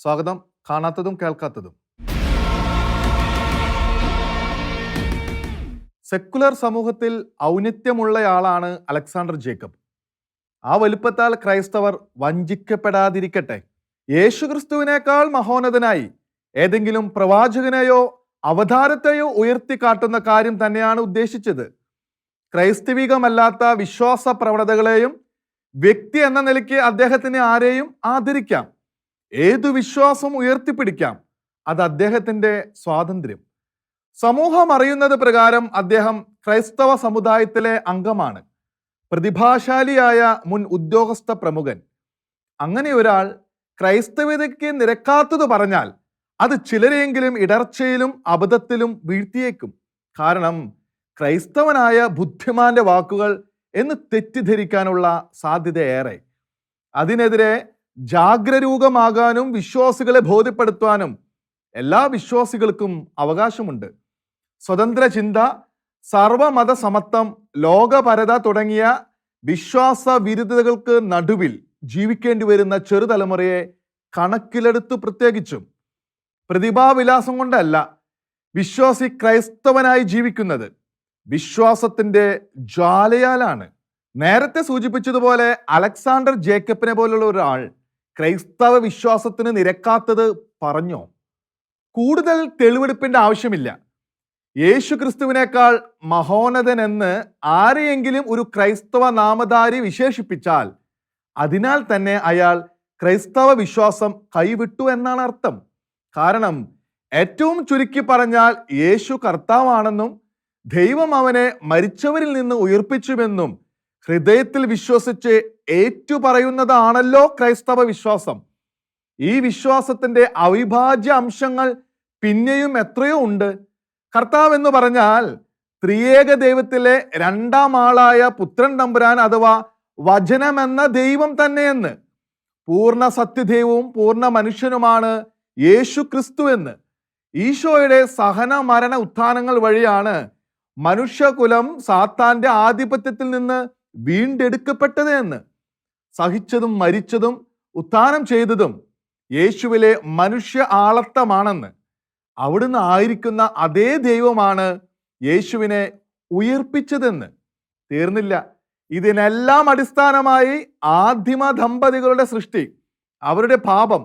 സ്വാഗതം. കാണാത്തതും കേൾക്കാത്തതും. സെക്കുലർ സമൂഹത്തിൽ ഔന്നത്യമുള്ളയാളാണ് Alexander Jacob. ആ വലുപ്പത്താൽ ക്രൈസ്തവർ വഞ്ചിക്കപ്പെടാതിരിക്കട്ടെ. യേശുക്രിസ്തുവിനേക്കാൾ മഹോന്നതനായി ഏതെങ്കിലും പ്രവാചകനെയോ അവതാരത്തെയോ ഉയർത്തിക്കാട്ടുന്ന കാര്യം തന്നെയാണ് ഉദ്ദേശിച്ചത്. ക്രൈസ്തവികമല്ലാത്ത വിശ്വാസ പ്രവണതകളെയും വ്യക്തി എന്ന നിലയ്ക്ക് അദ്ദേഹത്തിന് ആരെയും ആദരിക്കാം. ഏതു വിശ്വാസം ഉയർത്തിപ്പിടിക്കാം. അത് അദ്ദേഹത്തിൻ്റെ സ്വാതന്ത്ര്യം. സമൂഹം അറിയുന്നത് പ്രകാരം അദ്ദേഹം ക്രൈസ്തവ സമുദായത്തിലെ അംഗമാണ്. പ്രതിഭാശാലിയായ മുൻ ഉദ്യോഗസ്ഥ പ്രമുഖൻ. അങ്ങനെ ഒരാൾ ക്രൈസ്തവതയ്ക്ക് നിരക്കാത്തത് പറഞ്ഞാൽ അത് ചിലരെങ്കിലും ഇടർച്ചയിലും അബദ്ധത്തിലും വീഴ്ത്തിയേക്കും. കാരണം ക്രൈസ്തവനായ ബുദ്ധിമാന്റെ വാക്കുകൾ എന്ന് തെറ്റിദ്ധരിക്കാനുള്ള സാധ്യത ഏറെ. അതിനെതിരെ ജാഗ്രരൂകമാകാനും വിശ്വാസികളെ ബോധ്യപ്പെടുത്താനും എല്ലാ വിശ്വാസികൾക്കും അവകാശമുണ്ട്. സ്വതന്ത്ര ചിന്ത, സർവമത സമത്വം, ലോകപരത തുടങ്ങിയ വിശ്വാസ വിരുദ്ധതകൾക്ക് നടുവിൽ ജീവിക്കേണ്ടി വരുന്ന ചെറുതലമുറയെ കണക്കിലെടുത്തു പ്രത്യേകിച്ചും പ്രതിഭാവിലാസം കൊണ്ടല്ല വിശ്വാസി ക്രൈസ്തവനായി ജീവിക്കുന്നത്, വിശ്വാസത്തിന്റെ ജ്വാലയാലാണ്. നേരത്തെ സൂചിപ്പിച്ചതുപോലെ അലക്സാണ്ടർ ജേക്കബിനെ പോലുള്ള ഒരാൾ ക്രൈസ്തവ വിശ്വാസത്തിന് നിരക്കാത്തത് പറഞ്ഞോ? കൂടുതൽ തെളിവെടുപ്പിന്റെ ആവശ്യമില്ല. യേശു ക്രിസ്തുവിനേക്കാൾ മഹോന്നതനെന്ന് ആരെയെങ്കിലും ഒരു ക്രൈസ്തവ നാമധാരി വിശേഷിപ്പിച്ചാൽ അതിനാൽ തന്നെ അയാൾ ക്രൈസ്തവ വിശ്വാസം കൈവിട്ടു എന്നാണ് അർത്ഥം. കാരണം ഏറ്റവും ചുരുക്കി പറഞ്ഞാൽ യേശു കർത്താവാണെന്നും ദൈവം അവനെ മരിച്ചവരിൽ നിന്ന് ഉയർപ്പിച്ചുവെന്നും ഹൃദയത്തിൽ വിശ്വസിച്ച് ഏറ്റുപറയുന്നതാണല്ലോ ക്രൈസ്തവ വിശ്വാസം. ഈ വിശ്വാസത്തിന്റെ അവിഭാജ്യ അംശങ്ങൾ പിന്നെയും എത്രയോ ഉണ്ട്. കർത്താവ് എന്ന് പറഞ്ഞാൽ ത്രിയേക ദൈവത്തിലെ രണ്ടാം ആളായ പുത്രൻ തമ്പുരാൻ അഥവാ വചനമെന്ന ദൈവം തന്നെയെന്ന്. പൂർണ്ണ സത്യദൈവവും പൂർണ്ണ മനുഷ്യനുമാണ് യേശു ക്രിസ്തു എന്ന്. ഈശോയുടെ സഹന മരണ ഉത്ഥാനങ്ങൾ വഴിയാണ് മനുഷ്യകുലം സാത്താന്റെ ആധിപത്യത്തിൽ നിന്ന് വീണ്ടെടുക്കപ്പെട്ടത് എന്ന്. സഹിച്ചതും മരിച്ചതും ഉത്ഥാനം ചെയ്തതും യേശുവിലെ മനുഷ്യ ആളത്തമാണെന്ന്. അവിടുന്ന് ആയിരിക്കുന്ന അതേ ദൈവമാണ് യേശുവിനെ ഉയർപ്പിച്ചതെന്ന്. തീർന്നില്ല. ഇതിനെല്ലാം അടിസ്ഥാനമായി ആദിമ ദമ്പതികളുടെ സൃഷ്ടി, അവരുടെ പാപം,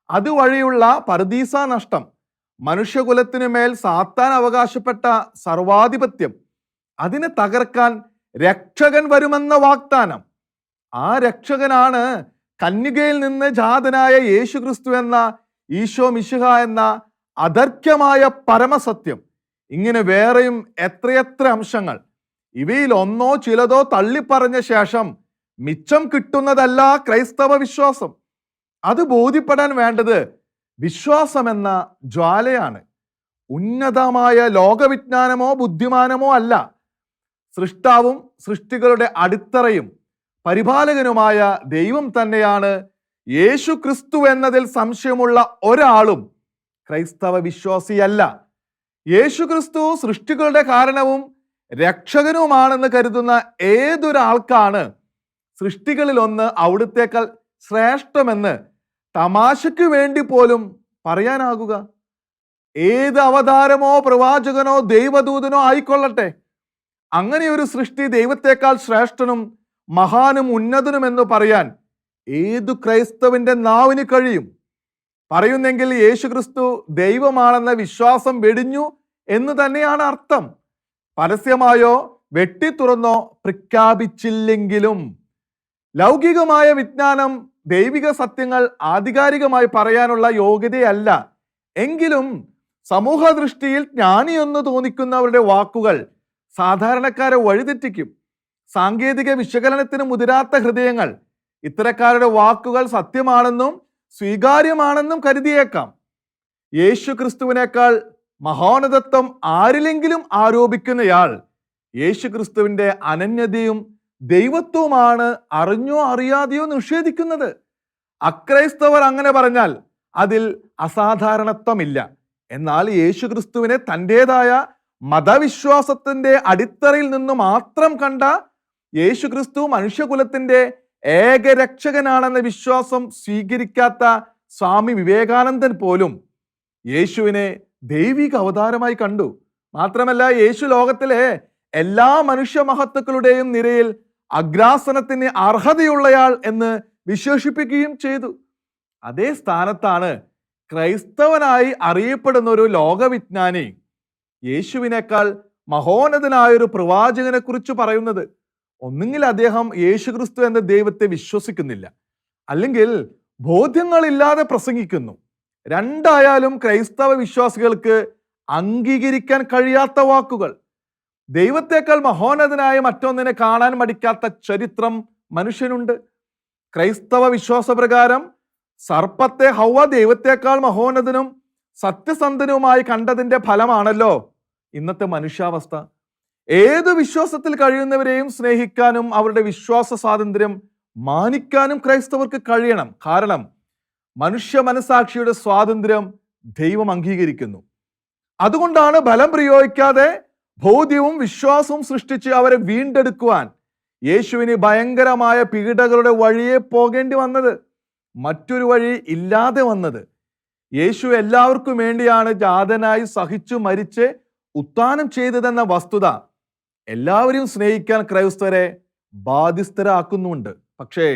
അതുവഴിയുള്ള പരദീസ നഷ്ടം, മനുഷ്യകുലത്തിനു മേൽ സാത്താൻ അവകാശപ്പെട്ട സർവാധിപത്യം, അതിനെ തകർക്കാൻ രക്ഷകൻ വരുമെന്ന വാഗ്ദാനം. ആ രക്ഷകനാണ് കന്യകയിൽ നിന്ന് ജാതനായ യേശു ക്രിസ്തു എന്ന ഈശോ മിശിഹ എന്ന അദർഘ്യമായ പരമസത്യം. ഇങ്ങനെ വേറെയും എത്രയെത്ര അംശങ്ങൾ. ഇവയിൽ ഒന്നോ ചിലതോ തള്ളിപ്പറഞ്ഞ ശേഷം മിച്ചം കിട്ടുന്നതല്ല ക്രൈസ്തവ വിശ്വാസം. അത് ബോധ്യപ്പെടാൻ വേണ്ടത് വിശ്വാസം എന്ന ജ്വാലയാണ്. ഉന്നതമായ ലോകവിജ്ഞാനമോ ബുദ്ധിമാനമോ അല്ല. സൃഷ്ടാവും സൃഷ്ടികളുടെ അടിത്തറയും പരിപാലകനുമായ ദൈവം തന്നെയാണ് യേശു ക്രിസ്തു എന്നതിൽ സംശയമുള്ള ഒരാളും ക്രൈസ്തവ വിശ്വാസിയല്ല. യേശു ക്രിസ്തു സൃഷ്ടികളുടെ കാരണവും രക്ഷകനുമാണെന്ന് കരുതുന്ന ഏതൊരാൾക്കാണ് സൃഷ്ടികളിൽ ഒന്ന് അവിടുത്തേക്കാൾ ശ്രേഷ്ഠമെന്ന് തമാശയ്ക്ക് വേണ്ടി പോലും പറയാനാകുക? ഏത് അവതാരമോ പ്രവാചകനോ ദൈവദൂതനോ ആയിക്കൊള്ളട്ടെ, അങ്ങനെ ഒരു സൃഷ്ടി ദൈവത്തെക്കാൾ ശ്രേഷ്ഠനും മഹാനും ഉന്നതനുമെന്ന് പറയാൻ ഏതു ക്രൈസ്തവന്റെ നാവിന് കഴിയും? പറയുന്നെങ്കിൽ യേശു ക്രിസ്തു ദൈവമാണെന്ന വിശ്വാസം വെടിഞ്ഞു എന്ന് തന്നെയാണ് അർത്ഥം. പരസ്യമായോ വെട്ടിത്തുറന്നോ പ്രഖ്യാപിച്ചില്ലെങ്കിലും ലൗകികമായ വിജ്ഞാനം ദൈവിക സത്യങ്ങൾ ആധികാരികമായി പറയാനുള്ള യോഗ്യതയല്ല. എങ്കിലും സമൂഹ ദൃഷ്ടിയിൽ ജ്ഞാനിയെന്ന് തോന്നിക്കുന്നവരുടെ വാക്കുകൾ സാധാരണക്കാരെ വഴിതെറ്റിക്കും. സാങ്കേതിക വിശകലനത്തിന് മുതിരാത്ത ഹൃദയങ്ങൾ ഇത്തരക്കാരുടെ വാക്കുകൾ സത്യമാണെന്നും സ്വീകാര്യമാണെന്നും കരുതിയേക്കാം. യേശു ക്രിസ്തുവിനേക്കാൾ മഹോന്നതത്വം ആരിലെങ്കിലും ആരോപിക്കുന്നയാൾ യേശു ക്രിസ്തുവിന്റെ അനന്യതയും ദൈവത്വമാണ് അറിഞ്ഞോ അറിയാതെയോ നിഷേധിക്കുന്നത്. അക്രൈസ്തവർ അങ്ങനെ പറഞ്ഞാൽ അതിൽ അസാധാരണത്വമില്ല. എന്നാൽ യേശു ക്രിസ്തുവിനെ തൻ്റെതായ മതവിശ്വാസത്തിന്റെ അടിത്തറയിൽ നിന്ന് മാത്രം കണ്ട യേശു ക്രിസ്തു മനുഷ്യകുലത്തിന്റെ ഏകരക്ഷകനാണെന്ന വിശ്വാസം സ്വീകരിക്കാത്ത സ്വാമി വിവേകാനന്ദൻ പോലും യേശുവിനെ ദൈവിക അവതാരമായി കണ്ടു. മാത്രമല്ല, യേശു ലോകത്തിലെ എല്ലാ മനുഷ്യ മഹത്തുക്കളുടെയും നിരയിൽ അഗ്രാസനത്തിന് അർഹതയുള്ളയാൾ എന്ന് വിശേഷിപ്പിക്കുകയും ചെയ്തു. അതേ സ്ഥാനത്താണ് ക്രൈസ്തവനായി അറിയപ്പെടുന്ന ഒരു ലോകവിജ്ഞാനി യേശുവിനേക്കാൾ മഹോന്നതനായൊരു പ്രവാചകനെ കുറിച്ച് പറയുന്നത്. ഒന്നുകിൽ അദ്ദേഹം യേശുക്രിസ്തു എന്ന ദൈവത്തെ വിശ്വസിക്കുന്നില്ല, അല്ലെങ്കിൽ ബോധ്യങ്ങളില്ലാതെ പ്രസംഗിക്കുന്നു. രണ്ടായാലും ക്രൈസ്തവ വിശ്വാസികൾക്ക് അംഗീകരിക്കാൻ കഴിയാത്ത വാക്കുകൾ. ദൈവത്തെക്കാൾ മഹോന്നതനായ മറ്റൊന്നിനെ കാണാൻ മടിക്കാത്ത ചരിത്രം മനുഷ്യനുണ്ട്. ക്രൈസ്തവ വിശ്വാസപ്രകാരം സർപ്പത്തെ ഹൗവ ദൈവത്തെക്കാൾ മഹോന്നതനും സത്യസന്ധനുമായി കണ്ടതിന്റെ ഫലമാണല്ലോ ഇന്നത്തെ മനുഷ്യാവസ്ഥ. ഏതു വിശ്വാസത്തിൽ കഴിയുന്നവരെയും സ്നേഹിക്കാനും അവരുടെ വിശ്വാസ സ്വാതന്ത്ര്യം മാനിക്കാനും ക്രൈസ്തവർക്ക് കഴിയണം. കാരണം മനുഷ്യ മനസാക്ഷിയുടെ സ്വാതന്ത്ര്യം ദൈവം അംഗീകരിക്കുന്നു. അതുകൊണ്ടാണ് ബലം പ്രയോഗിക്കാതെ ബോധ്യവും വിശ്വാസവും സൃഷ്ടിച്ച് അവരെ വീണ്ടെടുക്കുവാൻ യേശുവിന് ഭയങ്കരമായ പീഡകളുടെ വഴിയെ പോകേണ്ടി വന്നത്, മറ്റൊരു വഴി ഇല്ലാതെ വന്നത്. യേശു എല്ലാവർക്കും വേണ്ടിയാണ് ജാതനായി സഹിച്ചു മരിച്ച് ഉത്ഥാനം ചെയ്തതെന്ന വസ്തുത എല്ലാവരെയും സ്നേഹിക്കാൻ ക്രൈസ്തവരെ ബാധ്യസ്ഥരാക്കുന്നുണ്ട്. പക്ഷേ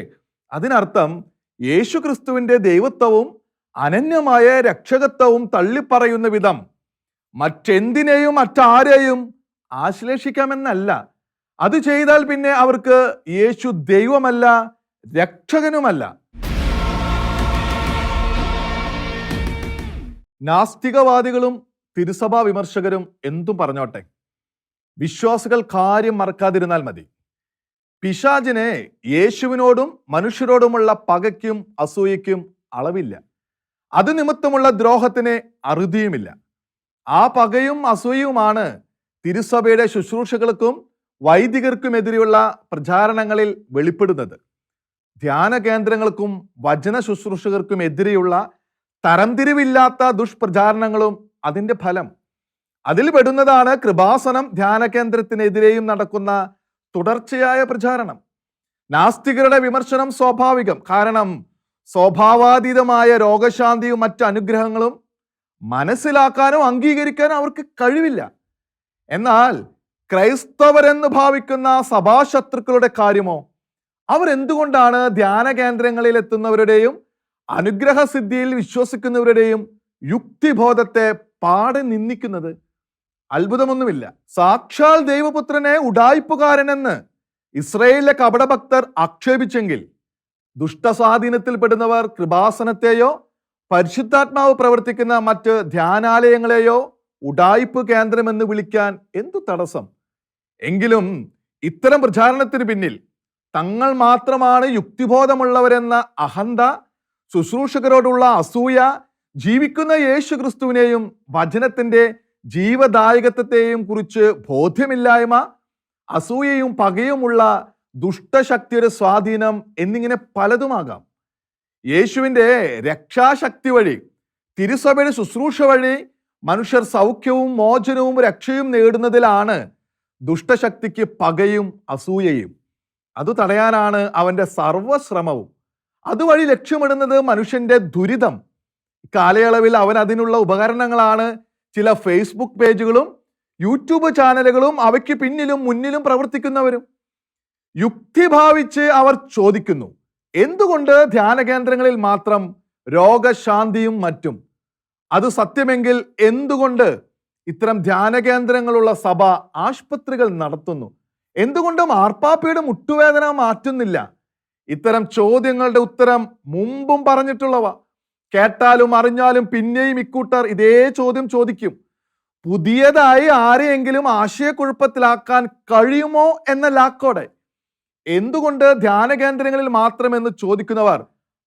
അതിനർത്ഥം യേശു ക്രിസ്തുവിന്റെ ദൈവത്വവും അനന്യമായ രക്ഷകത്വവും തള്ളിപ്പറയുന്ന വിധം മറ്റെന്തിനേയും മറ്റാരെയും ആശ്ലേഷിക്കാമെന്നല്ല. അത് ചെയ്താൽ പിന്നെ അവർക്ക് യേശു ദൈവമല്ല, രക്ഷകനുമല്ല. നാസ്തികവാദികളും തിരുസഭാ വിമർശകരും എന്തും പറഞ്ഞോട്ടെ, വിശ്വാസികൾ കാര്യം മറക്കാതിരുന്നാൽ മതി. പിശാചിനെ യേശുവിനോടും മനുഷ്യരോടുമുള്ള പകയ്ക്കും അസൂയയ്ക്കും അളവില്ല. അത് നിമിത്തമുള്ള ദ്രോഹത്തിന് അറുതിയുമില്ല. ആ പകയും അസൂയയുമാണ് തിരുസഭയുടെ ശുശ്രൂഷകൾക്കും വൈദികർക്കുമെതിരെയുള്ള പ്രചാരണങ്ങളിൽ വെളിപ്പെടുന്നത്. ധ്യാന കേന്ദ്രങ്ങൾക്കും വചന ശുശ്രൂഷകർക്കും എതിരെയുള്ള തരംതിരിവില്ലാത്ത ദുഷ്പ്രചാരണങ്ങളും അതിന്റെ ഫലം. അതിൽ പെടുന്നതാണ് കൃപാസനം ധ്യാന കേന്ദ്രത്തിനെതിരെയും നടക്കുന്ന തുടർച്ചയായ പ്രചാരണം. നാസ്തികരുടെ വിമർശനം സ്വാഭാവികം. കാരണം സ്വഭാവാതീതമായ രോഗശാന്തിയും മറ്റ് അനുഗ്രഹങ്ങളും മനസ്സിലാക്കാനോ അംഗീകരിക്കാനോ അവർക്ക് കഴിവില്ല. എന്നാൽ ക്രൈസ്തവരെന്ന് ഭാവിക്കുന്ന സഭാശത്രുക്കളുടെ കാര്യമോ? അവരെന്തുകൊണ്ടാണ് ധ്യാന കേന്ദ്രങ്ങളിൽ എത്തുന്നവരുടെയും അനുഗ്രഹസിദ്ധിയിൽ വിശ്വസിക്കുന്നവരുടെയും യുക്തിബോധത്തെ പാടെ നിന്ദിക്കുന്നത്? അത്ഭുതമൊന്നുമില്ല. സാക്ഷാൽ ദൈവപുത്രനെ ഉഡായിപ്പുകാരനെന്ന് ഇസ്രയേലിലെ കപടഭക്തർ ആക്ഷേപിച്ചെങ്കിൽ ദുഷ്ടസ്വാധീനത്തിൽപ്പെടുന്നവർ കൃപാസനത്തെയോ പരിശുദ്ധാത്മാവ് പ്രവർത്തിക്കുന്ന മറ്റ് ധ്യാനാലയങ്ങളെയോ ഉഡായിപ്പ് കേന്ദ്രമെന്ന് വിളിക്കാൻ എന്തു തടസ്സം? എങ്കിലും ഇത്തരം പ്രചാരണത്തിന് പിന്നിൽ തങ്ങൾ മാത്രമാണ് യുക്തിബോധമുള്ളവരെന്ന അഹന്ത, ശുശ്രൂഷകരോടുള്ള അസൂയ, ജീവിക്കുന്ന യേശു ക്രിസ്തുവിനെയും വചനത്തിന്റെ ജീവദായകത്വത്തെയും കുറിച്ച് ബോധ്യമില്ലായ്മ, അസൂയയും പകയുമുള്ള ദുഷ്ടശക്തിയുടെ സ്വാധീനം എന്നിങ്ങനെ പലതുമാകാം. യേശുവിൻ്റെ രക്ഷാശക്തി വഴി, തിരുസഭയുടെ ശുശ്രൂഷ വഴി മനുഷ്യർ സൗഖ്യവും മോചനവും രക്ഷയും നേടുന്നതിലാണ് ദുഷ്ടശക്തിക്ക് പകയും അസൂയയും. അത് തടയാനാണ് അവൻ്റെ സർവശ്രമവും. അതുവഴി ലക്ഷ്യമിടുന്നത് മനുഷ്യന്റെ ദുരിതം. കാലയളവിൽ അവൻ അതിനുള്ള ഉപകരണങ്ങളാണ് ചില ഫേസ്ബുക്ക് പേജുകളും യൂട്യൂബ് ചാനലുകളും അവയ്ക്ക് പിന്നിലും മുന്നിലും പ്രവർത്തിക്കുന്നവരും. യുക്തി ഭാവിച്ച് അവർ ചോദിക്കുന്നു, എന്തുകൊണ്ട് ധ്യാന കേന്ദ്രങ്ങളിൽ മാത്രം രോഗശാന്തിയും മറ്റും? അത് സത്യമെങ്കിൽ എന്തുകൊണ്ട് ഇത്തരം ധ്യാന കേന്ദ്രങ്ങളുള്ള സഭ ആശുപത്രികൾ നടത്തുന്നു? എന്തുകൊണ്ട് മാർപ്പാപ്പയുടെ മുട്ടുവേദന മാറ്റുന്നില്ല? ഇത്തരം ചോദ്യങ്ങളുടെ ഉത്തരം മുമ്പും പറഞ്ഞിട്ടുള്ളവ. കേട്ടാലും അറിഞ്ഞാലും പിന്നെയും ഇക്കൂട്ടർ ഇതേ ചോദ്യം ചോദിക്കും. പുതിയതായി ആരെയെങ്കിലും ആശയക്കുഴപ്പത്തിലാക്കാൻ കഴിയുമോ എന്ന ലാക്കോടെ. എന്തുകൊണ്ട് ധ്യാന കേന്ദ്രങ്ങളിൽ മാത്രമെന്ന് ചോദിക്കുന്നവർ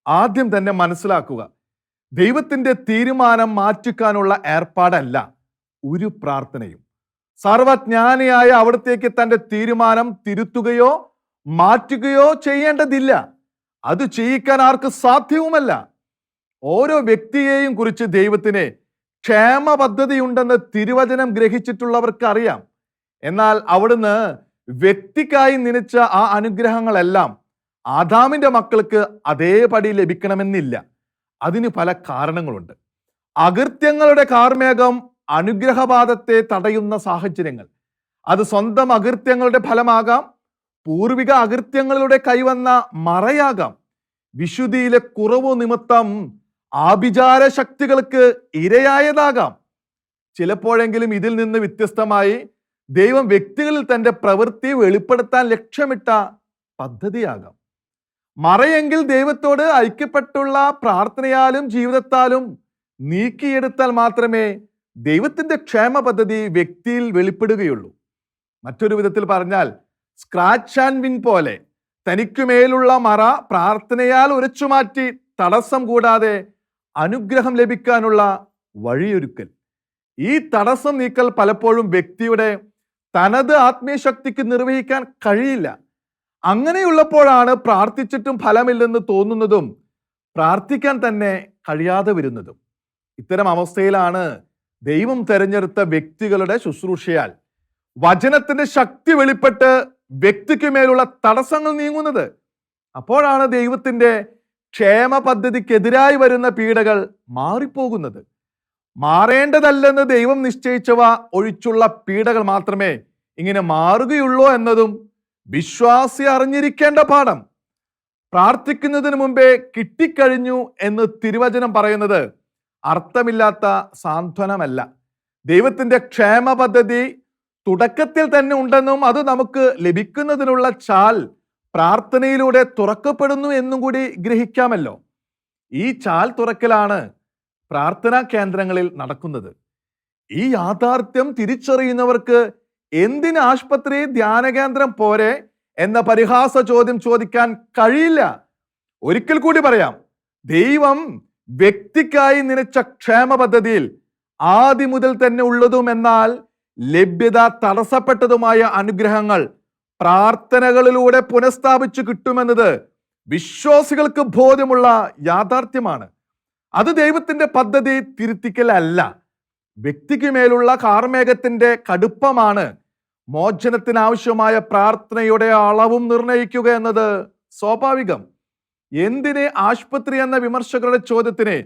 ആദ്യം തന്നെ മനസ്സിലാക്കുക, ദൈവത്തിന്റെ തീരുമാനം മാറ്റിക്കാനുള്ള ഏർപ്പാടല്ല ഒരു പ്രാർത്ഥനയും. സർവജ്ഞാനിയായ അവിടത്തേക്ക് തന്റെ തീരുമാനം തിരുത്തുകയോ മാറ്റുകയോ ചെയ്യേണ്ടതില്ല. അത് ചെയ്യിക്കാൻ ആർക്ക് സാധ്യവുമല്ല. ഓരോ വ്യക്തിയെയും കുറിച്ച് ദൈവത്തിന് ക്ഷേമ പദ്ധതിയുണ്ടെന്ന് തിരുവചനം ഗ്രഹിച്ചിട്ടുള്ളവർക്ക് അറിയാം. എന്നാൽ അവിടുന്ന് വ്യക്തിക്കായി നിനച്ച ആ അനുഗ്രഹങ്ങളെല്ലാം ആദാമിന്റെ മക്കൾക്ക് അതേപടി ലഭിക്കണമെന്നില്ല. അതിന് പല കാരണങ്ങളുണ്ട്. അകൃത്യങ്ങളുടെ കാർമേഘം അനുഗ്രഹപാതത്തെ തടയുന്ന സാഹചര്യങ്ങൾ. അത് സ്വന്തം അകൃത്യങ്ങളുടെ ഫലമാകാം, പൂർവിക അകൃത്യങ്ങളിലൂടെ കൈവന്ന മറയാകാം, വിശുദ്ധിയിലെ കുറവ് നിമിത്തം ആഭിചാര ശക്തികൾക്ക് ഇരയായതാകാം. ചിലപ്പോഴെങ്കിലും ഇതിൽ നിന്ന് വ്യത്യസ്തമായി ദൈവം വ്യക്തികളിൽ തന്റെ പ്രവൃത്തി വെളിപ്പെടുത്താൻ ലക്ഷ്യമിട്ട പദ്ധതിയാകാം. മറയെങ്കിൽ ദൈവത്തോട് ഐക്യപ്പെട്ടുള്ള പ്രാർത്ഥനയാലും ജീവിതത്താലും നീക്കിയെടുത്താൽ മാത്രമേ ദൈവത്തിന്റെ ക്ഷേമ പദ്ധതി വ്യക്തിയിൽ വെളിപ്പെടുകയുള്ളൂ. മറ്റൊരു വിധത്തിൽ പറഞ്ഞാൽ, സ്ക്രാച്ച് ആൻഡ് വിൻ പോലെ തനിക്കുമേലുള്ള മറ പ്രാർത്ഥനയാൽ ഉരച്ചുമാറ്റി തടസ്സം കൂടാതെ അനുഗ്രഹം ലഭിക്കാനുള്ള വഴിയൊരുക്കൽ. ഈ തടസ്സം നീക്കൽ പലപ്പോഴും വ്യക്തിയുടെ തനത് ആത്മീയശക്തിക്ക് നിർവഹിക്കാൻ കഴിയില്ല. അങ്ങനെയുള്ളപ്പോഴാണ് പ്രാർത്ഥിച്ചിട്ടും ഫലമില്ലെന്ന് തോന്നുന്നതും പ്രാർത്ഥിക്കാൻ തന്നെ കഴിയാതെ വരുന്നതും. ഇത്തരം അവസ്ഥയിലാണ് ദൈവം തെരഞ്ഞെടുത്ത വ്യക്തികളുടെ ശുശ്രൂഷയാൽ വചനത്തിന്റെ ശക്തി വെളിപ്പെട്ട് വ്യക്തിക്ക് മേലുള്ള തടസ്സങ്ങൾ നീങ്ങുന്നത്. അപ്പോഴാണ് ദൈവത്തിന്റെ ക്ഷേമ പദ്ധതിക്കെതിരായി വരുന്ന പീഡകൾ മാറിപ്പോകുന്നത്. മാറേണ്ടതല്ലെന്ന് ദൈവം നിശ്ചയിച്ചവ ഒഴിച്ചുള്ള പീഡകൾ മാത്രമേ ഇങ്ങനെ മാറുകയുള്ളൂ എന്നതും വിശ്വാസി അറിഞ്ഞിരിക്കേണ്ട പാഠം. പ്രാർത്ഥിക്കുന്നതിന് മുമ്പേ കിട്ടിക്കഴിഞ്ഞു എന്ന് തിരുവചനം പറയുന്നത് അർത്ഥമില്ലാത്ത സാന്ത്വനമല്ല. ദൈവത്തിന്റെ ക്ഷേമ പദ്ധതി തുടക്കത്തിൽ തന്നെ ഉണ്ടെന്നും അത് നമുക്ക് ലഭിക്കുന്നതിനുള്ള ചാൽ പ്രാർത്ഥനയിലൂടെ തുറക്കപ്പെടുന്നു എന്നും കൂടി ഗ്രഹിക്കാമല്ലോ. ഈ ചാൽ തുറക്കലാണ് പ്രാർത്ഥനാ കേന്ദ്രങ്ങളിൽ നടക്കുന്നത്. ഈ യാഥാർത്ഥ്യം തിരിച്ചറിയുന്നവർക്ക് എന്തിന് ആശുപത്രി ധ്യാന കേന്ദ്രം പോരെ എന്ന പരിഹാസ ചോദ്യം ചോദിക്കാൻ കഴിയില്ല. ഒരിക്കൽ കൂടി പറയാം, ദൈവം വ്യക്തിക്കായി നിനച്ച ക്ഷേമ പദ്ധതിയിൽ ആദ്യം മുതൽ തന്നെ ഉള്ളതും എന്നാൽ ലഭ്യത തടസ്സപ്പെട്ടതുമായ അനുഗ്രഹങ്ങൾ പ്രാർത്ഥനകളിലൂടെ പുനഃസ്ഥാപിച്ചു കിട്ടുമെന്നത് വിശ്വാസികൾക്ക് ബോധ്യമുള്ള യാഥാർത്ഥ്യമാണ്. അത് ദൈവത്തിന്റെ പദ്ധതി തിരുത്തിക്കലല്ല. വ്യക്തിക്ക് മേലുള്ള കാർമേഘത്തിന്റെ കടുപ്പമാണ് മോചനത്തിനാവശ്യമായ പ്രാർത്ഥനയുടെ അളവും നിർണയിക്കുക എന്നത് സ്വാഭാവികം. എന്തിന് ആശുപത്രി എന്ന വിമർശകരുടെ ചോദ്യത്തിന്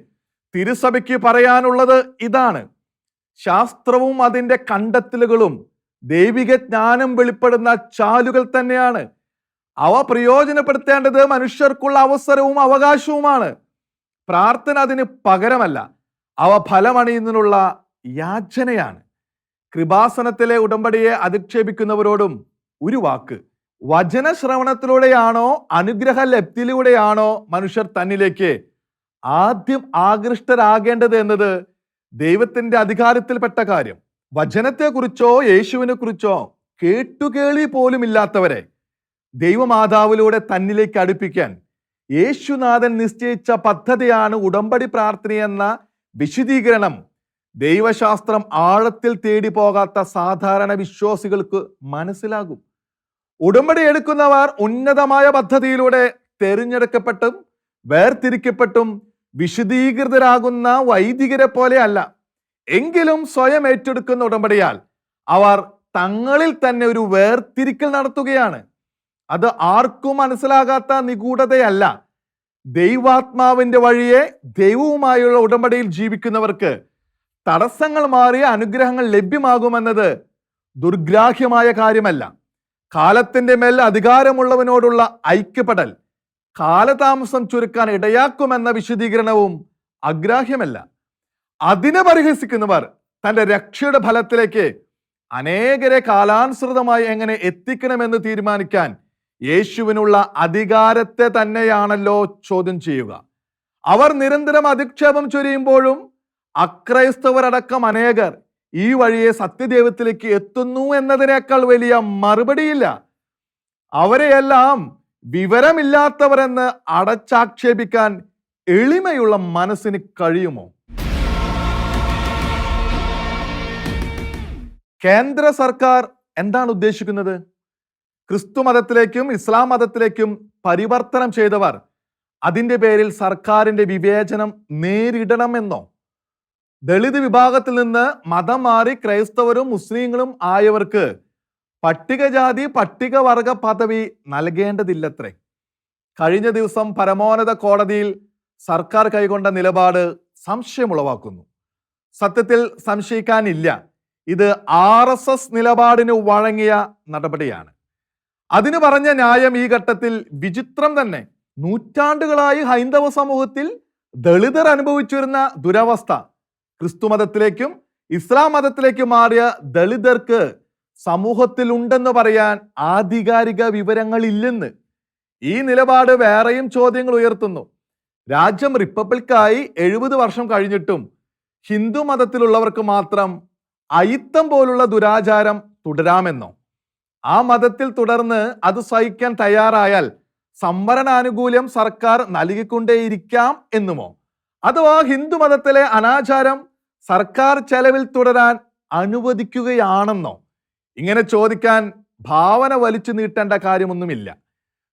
തിരുസഭയ്ക്ക് പറയാനുള്ളത് ഇതാണ്: ശാസ്ത്രവും അതിൻ്റെ കണ്ടെത്തലുകളും ദൈവിക ജ്ഞാനം വെളിപ്പെടുന്ന ചാലുകൾ തന്നെയാണ്. അവ പ്രയോജനപ്പെടുത്തേണ്ടത് മനുഷ്യർക്കുള്ള അവസരവും അവകാശവുമാണ്. പ്രാർത്ഥന അതിന് പകരമല്ല, അവ ഫലമണിയുന്നതിനുള്ള യാചനയാണ്. കൃപാസനത്തിലെ ഉടമ്പടിയെ അധിക്ഷേപിക്കുന്നവരോടും ഒരു വാക്ക്: വചനശ്രവണത്തിലൂടെയാണോ അനുഗ്രഹ ലബ്ധിയിലൂടെയാണോ മനുഷ്യർ തന്നിലേക്ക് ആദ്യം ആകൃഷ്ടരാകേണ്ടത് എന്നത് ദൈവത്തിന്റെ അധികാരത്തിൽപ്പെട്ട കാര്യം. വചനത്തെക്കുറിച്ചോ യേശുവിനെ കുറിച്ചോ കേട്ടുകേളി പോലും ഇല്ലാത്തവരെ ദൈവമാതാവിലൂടെ തന്നിലേക്ക് അടുപ്പിക്കാൻ യേശുനാഥൻ നിശ്ചയിച്ച പദ്ധതിയാണ് ഉടമ്പടി പ്രാർത്ഥനയെന്ന വിശദീകരണം ദൈവശാസ്ത്രം ആഴത്തിൽ തേടി പോകാത്ത സാധാരണ വിശ്വാസികൾക്ക് മനസ്സിലാകും. ഉടമ്പടി എടുക്കുന്നവർ ഉന്നതമായ പദ്ധതിയിലൂടെ തെരഞ്ഞെടുക്കപ്പെട്ടും വേർതിരിക്കപ്പെട്ടും വിശദീകൃതരാകുന്ന വൈദികരെ പോലെ അല്ല. എങ്കിലും സ്വയം ഏറ്റെടുക്കുന്ന ഉടമ്പടിയാൽ അവർ തങ്ങളിൽ തന്നെ ഒരു വേർതിരിക്കൽ നടത്തുകയാണ്. അത് ആർക്കും മനസ്സിലാകാത്ത നിഗൂഢതയല്ല. ദൈവാത്മാവിന്റെ വഴിയെ ദൈവവുമായുള്ള ഉടമ്പടിയിൽ ജീവിക്കുന്നവർക്ക് തടസ്സങ്ങൾ മാറിയ അനുഗ്രഹങ്ങൾ ലഭ്യമാകുമെന്നത് ദുർഗ്രാഹ്യമായ കാര്യമല്ല. കാലത്തിന്റെ മേൽ അധികാരമുള്ളവനോടുള്ള ഐക്യപ്പെടൽ കാലതാമസം ചുരുക്കാൻ ഇടയാക്കുമെന്ന വിശദീകരണവും അഗ്രാഹ്യമല്ല. അതിനെ പരിഹസിക്കുന്നവർ തന്റെ രക്ഷയുടെ ഫലത്തിലേക്ക് അനേകരെ കാലാനുസൃതമായി എങ്ങനെ എത്തിക്കണമെന്ന് തീരുമാനിക്കാൻ യേശുവിനുള്ള അധികാരത്തെ തന്നെയാണല്ലോ ചോദ്യം ചെയ്യുക. അവർ നിരന്തരം അധിക്ഷേപം ചൊരിയുമ്പോഴും അക്രൈസ്തവരടക്കം അനേകർ ഈ വഴിയെ സത്യദൈവത്തിലേക്ക് എത്തുന്നു എന്നതിനേക്കാൾ വലിയ മറുപടിയില്ല. അവരെയെല്ലാം വിവരമില്ലാത്തവരെന്ന് അടച്ചാക്ഷേപിക്കാൻ എളിമയുള്ള മനസ്സിന് കഴിയുമോ? കേന്ദ്ര സർക്കാർ എന്താണ് ഉദ്ദേശിക്കുന്നത്? ക്രിസ്തു മതത്തിലേക്കും ഇസ്ലാം മതത്തിലേക്കും പരിവർത്തനം ചെയ്തവർ അതിൻ്റെ പേരിൽ സർക്കാരിന്റെ വിവേചനം നേരിടണമെന്നോ? ദളിത് വിഭാഗത്തിൽ നിന്ന് മതം മാറി ക്രൈസ്തവരും മുസ്ലിങ്ങളും ആയവർക്ക് പട്ടികജാതി പട്ടികവർഗ പദവി നൽകേണ്ടതില്ലത്രേ. കഴിഞ്ഞ ദിവസം പരമോന്നത കോടതിയിൽ സർക്കാർ കൈക്കൊണ്ട നിലപാട് സംശയമുളവാക്കുന്നു. സത്യത്തിൽ സംശയിക്കാനില്ല, ഇത് RSS നിലപാടിന് വഴങ്ങിയ നടപടിയാണ്. അതിന് പറഞ്ഞ ന്യായം ഈ ഘട്ടത്തിൽ വിചിത്രം തന്നെ. നൂറ്റാണ്ടുകളായി ഹൈന്ദവ സമൂഹത്തിൽ ദളിതർ അനുഭവിച്ചിരുന്ന ദുരവസ്ഥ ക്രിസ്തുമതത്തിലേക്കും ഇസ്ലാം മതത്തിലേക്കും മാറിയ ദളിതർക്ക് സമൂഹത്തിൽ ഉണ്ടെന്ന് പറയാൻ ആധികാരിക വിവരങ്ങളില്ലെന്ന്. ഈ നിലപാട് വേറെയും ചോദ്യങ്ങൾ ഉയർത്തുന്നു. രാജ്യം റിപ്പബ്ലിക്കായി 70 വർഷം കഴിഞ്ഞിട്ടും ഹിന്ദു മതത്തിലുള്ളവർക്ക് മാത്രം അയിത്തം പോലുള്ള ദുരാചാരം തുടരാമെന്നോ? ആ മതത്തിൽ തുടർന്ന് അത് സഹിക്കാൻ തയ്യാറായാൽ സംവരണാനുകൂല്യം സർക്കാർ നൽകിക്കൊണ്ടേയിരിക്കാം എന്നുമോ? അഥവാ ഹിന്ദു മതത്തിലെ അനാചാരം സർക്കാർ ചെലവിൽ തുടരാൻ അനുവദിക്കുകയാണെന്നോ? ഇങ്ങനെ ചോദിക്കാൻ ഭാവന വലിച്ചു നീട്ടേണ്ട കാര്യമൊന്നുമില്ല.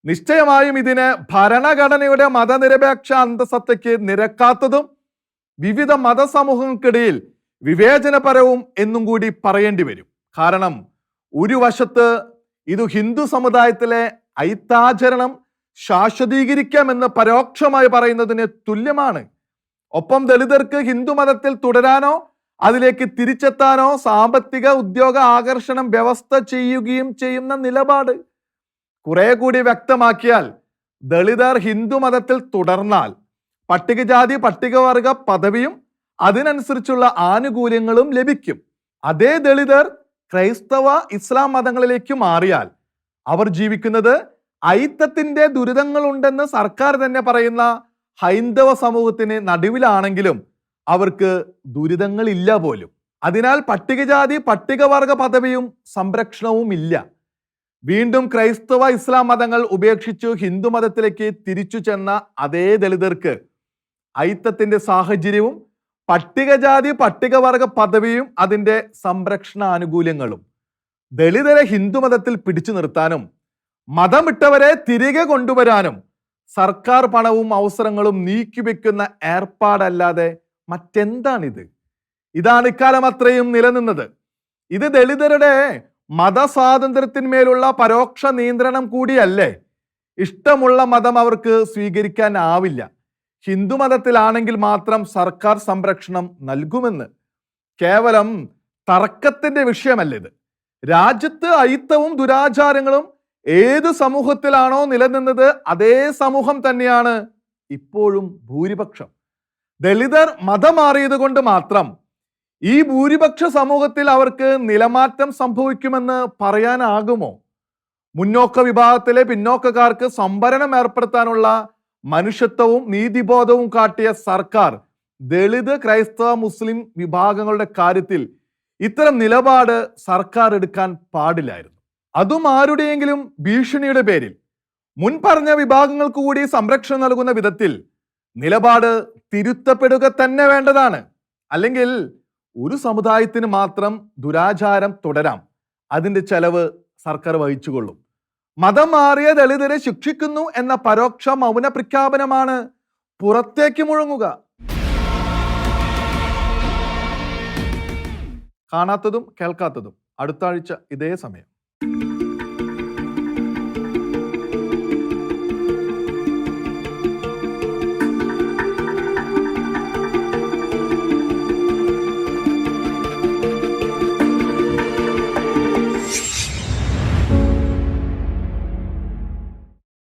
നിശ്ചയമായും ഇതിന് ഭരണഘടനയുടെ മതനിരപേക്ഷ അന്തസത്തയ്ക്ക് നിരക്കാത്തതും വിവിധ മതസമൂഹങ്ങൾക്കിടയിൽ വിവേചനപരവും എന്നും കൂടി പറയേണ്ടി വരും. കാരണം ഒരു വശത്ത് ഇത് ഹിന്ദു സമുദായത്തിലെ അയിത്താചരണം ശാശ്വതീകരിക്കാമെന്ന് പരോക്ഷമായി പറയുന്നതിന് തുല്യമാണ്. ഒപ്പം ദളിതർക്ക് ഹിന്ദു മതത്തിൽ തുടരാനോ അതിലേക്ക് തിരിച്ചെത്താനോ സാമ്പത്തിക ഉദ്യോഗ ആകർഷണം വ്യവസ്ഥ ചെയ്യുകയും ചെയ്യുന്ന നിലപാട് കുറെ കൂടി വ്യക്തമാക്കിയാൽ, ദളിതർ ഹിന്ദു മതത്തിൽ തുടർന്നാൽ പട്ടികജാതി പട്ടികവർഗ പദവിയും അതിനനുസരിച്ചുള്ള ആനുകൂല്യങ്ങളും ലഭിക്കും. അതേ ദളിതർ ക്രൈസ്തവ ഇസ്ലാം മതങ്ങളിലേക്ക് മാറിയാൽ അവർ ജീവിക്കുന്നത് അയിത്തത്തിന്റെ ദുരിതങ്ങളുണ്ടെന്ന് സർക്കാർ തന്നെ പറയുന്ന ഹൈന്ദവ സമൂഹത്തിന് നടുവിലാണെങ്കിലും അവർക്ക് ദുരിതങ്ങളില്ല പോലും. അതിനാൽ പട്ടികജാതി പട്ടികവർഗ പദവിയും സംരക്ഷണവും ഇല്ല. വീണ്ടും ക്രൈസ്തവ ഇസ്ലാം മതങ്ങൾ ഉപേക്ഷിച്ചു ഹിന്ദു മതത്തിലേക്ക് തിരിച്ചു ചെന്ന അതേ ദളിതർക്ക് അയിത്തത്തിന്റെ സാഹചര്യവും പട്ടികജാതി പട്ടികവർഗ പദവിയും അതിന്റെ സംരക്ഷണ ആനുകൂല്യങ്ങളും ദളിതരെ ഹിന്ദു മതത്തിൽ പിടിച്ചു നിർത്താനും മതം വിട്ടവരെ തിരികെ കൊണ്ടുവരാനും സർക്കാർ പണവും അവസരങ്ങളും നീക്കിവെക്കുന്ന ഏർപ്പാടല്ലാതെ മറ്റെന്താണിത്? ഇതാണ് ഇക്കാലം അത്രയും നിലനിന്നത്. ഇത് ദളിതരുടെ മതസ്വാതന്ത്ര്യത്തിന്മേലുള്ള പരോക്ഷ നിയന്ത്രണം കൂടിയല്ലേ? ഇഷ്ടമുള്ള മതം അവർക്ക് സ്വീകരിക്കാനാവില്ല. ഹിന്ദു മതത്തിലാണെങ്കിൽ മാത്രം സർക്കാർ സംരക്ഷണം നൽകുമെന്ന്. കേവലം തർക്കത്തിന്റെ വിഷയമല്ലിത്. രാജ്യത്ത് അയിത്തവും ദുരാചാരങ്ങളും ഏതു സമൂഹത്തിലാണോ നിലനിന്നത് അതേ സമൂഹം തന്നെയാണ് ഇപ്പോഴും ഭൂരിപക്ഷം. ദളിതർ മതം മാറിയത് കൊണ്ട് മാത്രം ഈ ഭൂരിപക്ഷ സമൂഹത്തിൽ അവർക്ക് നിലമാറ്റം സംഭവിക്കുമെന്ന് പറയാനാകുമോ? മുന്നോക്ക വിഭാഗത്തിലെ പിന്നോക്കക്കാർക്ക് സംവരണം ഏർപ്പെടുത്താനുള്ള മനുഷ്യത്വവും നീതിബോധവും കാട്ടിയ സർക്കാർ ദളിത് ക്രൈസ്തവ മുസ്ലിം വിഭാഗങ്ങളുടെ കാര്യത്തിൽ ഇത്തരം നിലപാട് സർക്കാർ എടുക്കാൻ പാടില്ലായിരുന്നു. അതും ആരുടെയെങ്കിലും ഭീഷണിയുടെ പേരിൽ. മുൻ പറഞ്ഞ വിഭാഗങ്ങൾക്ക് കൂടി സംരക്ഷണം നൽകുന്ന വിധത്തിൽ നിലപാട് തിരുത്തപ്പെടുക തന്നെ വേണ്ടതാണ്. അല്ലെങ്കിൽ ഒരു സമുദായത്തിന് മാത്രം ദുരാചാരം തുടരാം, അതിന്റെ ചെലവ് സർക്കാർ വഹിച്ചുകൊള്ളും. മതം മാറിയ ദളിതരെ ശിക്ഷിക്കുന്നു എന്ന പരോക്ഷ മൗന പ്രഖ്യാപനമാണ് പുറത്തേക്ക് മുഴങ്ങുക. കാണാത്തതും കേൾക്കാത്തതും അടുത്ത ആഴ്ച ഇതേ സമയം.